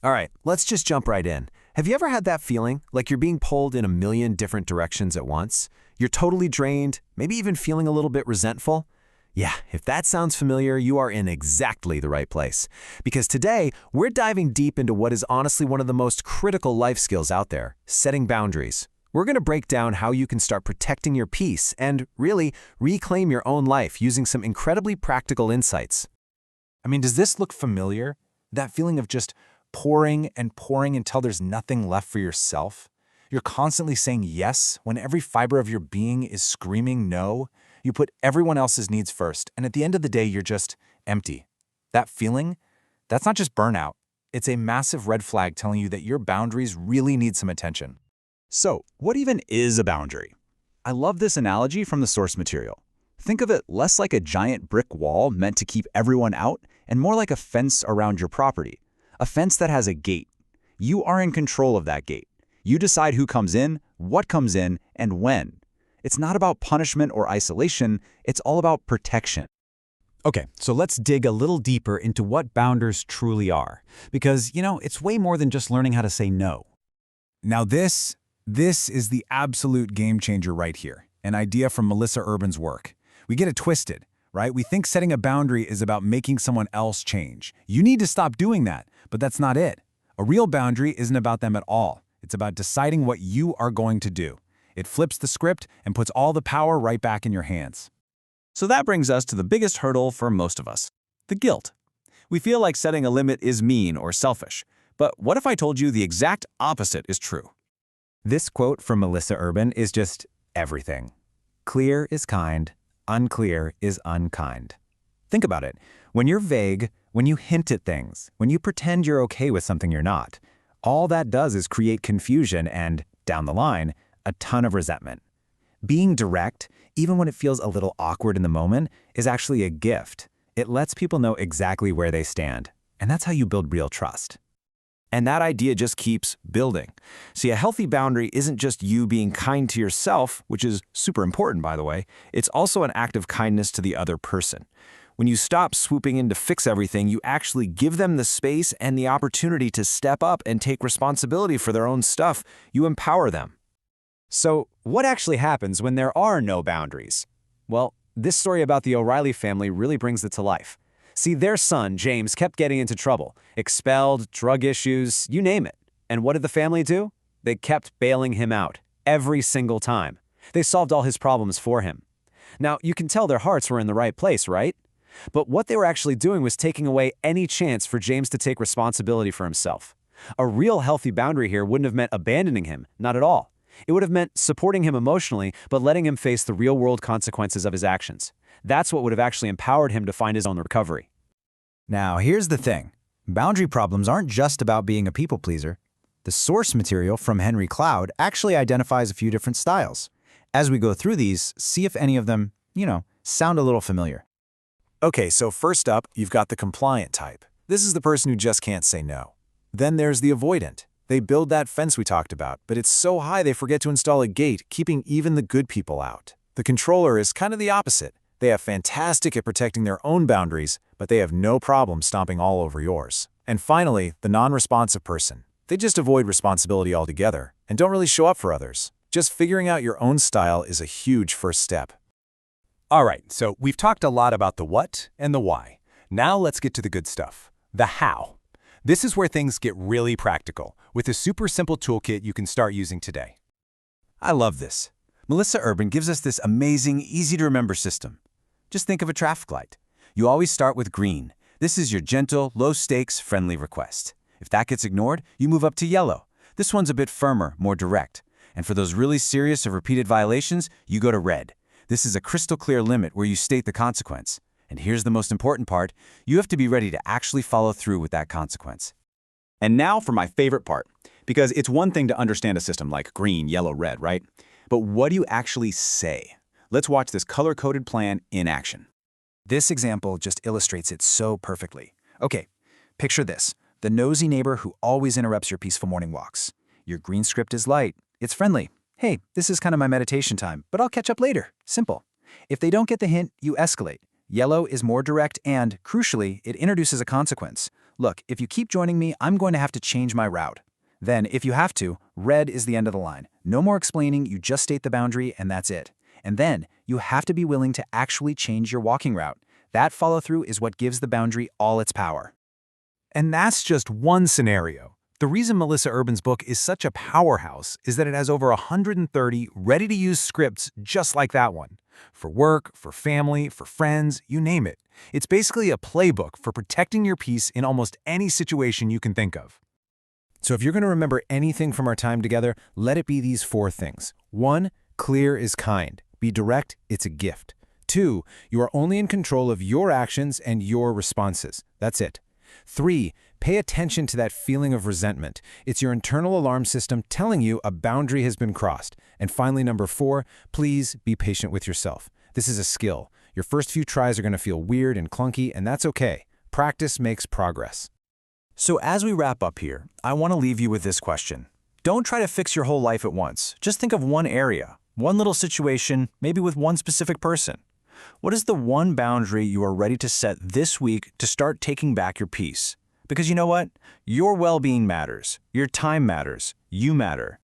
All right, let's just jump right in. Have you ever had that feeling like you're being pulled in a million different directions at once? You're totally drained, maybe even feeling a little bit resentful? Yeah, if that sounds familiar, you are in exactly the right place. Because today, we're diving deep into what is honestly one of the most critical life skills out there, setting boundaries. We're going to break down how you can start protecting your peace and, really, reclaim your own life using some incredibly practical insights. Does this look familiar? That feeling of just pouring and pouring until there's nothing left for yourself? You're constantly saying yes when every fiber of your being is screaming no. You put everyone else's needs first, and at the end of the day, you're just empty. That feeling, that's not just burnout. It's a massive red flag telling you that your boundaries really need some attention. So, what even is a boundary? I love this analogy from the source material. Think of it less like a giant brick wall meant to keep everyone out and more like a fence around your property. A fence that has a gate. You are in control of that gate. You decide who comes in, what comes in, and when. It's not about punishment or isolation, it's all about protection. Okay, so let's dig a little deeper into what boundaries truly are. Because, it's way more than just learning how to say no. Now this is the absolute game changer right here, an idea from Melissa Urban's work. We get it twisted, right? We think setting a boundary is about making someone else change. You need to stop doing that, but that's not it. A real boundary isn't about them at all. It's about deciding what you are going to do. It flips the script and puts all the power right back in your hands. So that brings us to the biggest hurdle for most of us, the guilt. We feel like setting a limit is mean or selfish. But what if I told you the exact opposite is true? This quote from Melissa Urban is just everything. Clear is kind, unclear is unkind. Think about it. When you're vague, when you hint at things, when you pretend you're okay with something you're not, all that does is create confusion and, down the line, a ton of resentment. Being direct, even when it feels a little awkward in the moment, is actually a gift. It lets people know exactly where they stand, and that's how you build real trust. And that idea just keeps building. See, a healthy boundary isn't just you being kind to yourself, which is super important, by the way. It's also an act of kindness to the other person. When you stop swooping in to fix everything, you actually give them the space and the opportunity to step up and take responsibility for their own stuff. You empower them. So, what actually happens when there are no boundaries? Well, this story about the O'Reilly family really brings it to life. See, their son, James, kept getting into trouble. Expelled, drug issues, you name it. And what did the family do? They kept bailing him out, every single time. They solved all his problems for him. Now, you can tell their hearts were in the right place, right? But what they were actually doing was taking away any chance for James to take responsibility for himself. A real healthy boundary here wouldn't have meant abandoning him, not at all. It would have meant supporting him emotionally, but letting him face the real-world consequences of his actions. That's what would have actually empowered him to find his own recovery. Now, here's the thing. Boundary problems aren't just about being a people pleaser. The source material from Henry Cloud actually identifies a few different styles. As we go through these, see if any of them, sound a little familiar. Okay, so first up, you've got the compliant type. This is the person who just can't say no. Then there's the avoidant. They build that fence we talked about, but it's so high they forget to install a gate, keeping even the good people out. The controller is kind of the opposite. They are fantastic at protecting their own boundaries, but they have no problem stomping all over yours. And finally, the non-responsive person. They just avoid responsibility altogether and don't really show up for others. Just figuring out your own style is a huge first step. All right, so we've talked a lot about the what and the why. Now let's get to the good stuff, the how. This is where things get really practical, with a super simple toolkit you can start using today. I love this. Melissa Urban gives us this amazing, easy-to-remember system. Just think of a traffic light. You always start with green. This is your gentle, low-stakes, friendly request. If that gets ignored, you move up to yellow. This one's a bit firmer, more direct. And for those really serious or repeated violations, you go to red. This is a crystal-clear limit where you state the consequence. And here's the most important part. You have to be ready to actually follow through with that consequence. And now for my favorite part, because it's one thing to understand a system like green, yellow, red, right? But what do you actually say? Let's watch this color-coded plan in action. This example just illustrates it so perfectly. Okay, picture this. The nosy neighbor who always interrupts your peaceful morning walks. Your green script is light. It's friendly. Hey, this is kind of my meditation time, but I'll catch up later. Simple. If they don't get the hint, you escalate. Yellow is more direct and, crucially, it introduces a consequence. Look, if you keep joining me, I'm going to have to change my route. Then, if you have to, red is the end of the line. No more explaining, you just state the boundary and that's it. And then, you have to be willing to actually change your walking route. That follow-through is what gives the boundary all its power. And that's just one scenario. The reason Melissa Urban's book is such a powerhouse is that it has over 130 ready-to-use scripts just like that one. For work, for family, for friends, you name it. It's basically a playbook for protecting your peace in almost any situation you can think of. So if you're going to remember anything from our time together, let it be these 4 things. 1, clear is kind. Be direct, it's a gift. 2, you are only in control of your actions and your responses. That's it. 3, pay attention to that feeling of resentment. It's your internal alarm system telling you a boundary has been crossed. And finally, number 4, please be patient with yourself. This is a skill. Your first few tries are going to feel weird and clunky, and that's okay. Practice makes progress. So as we wrap up here, I want to leave you with this question. Don't try to fix your whole life at once. Just think of one area, one little situation, maybe with one specific person. What is the one boundary you are ready to set this week to start taking back your peace? Because you know what? Your well-being matters. Your time matters. You matter.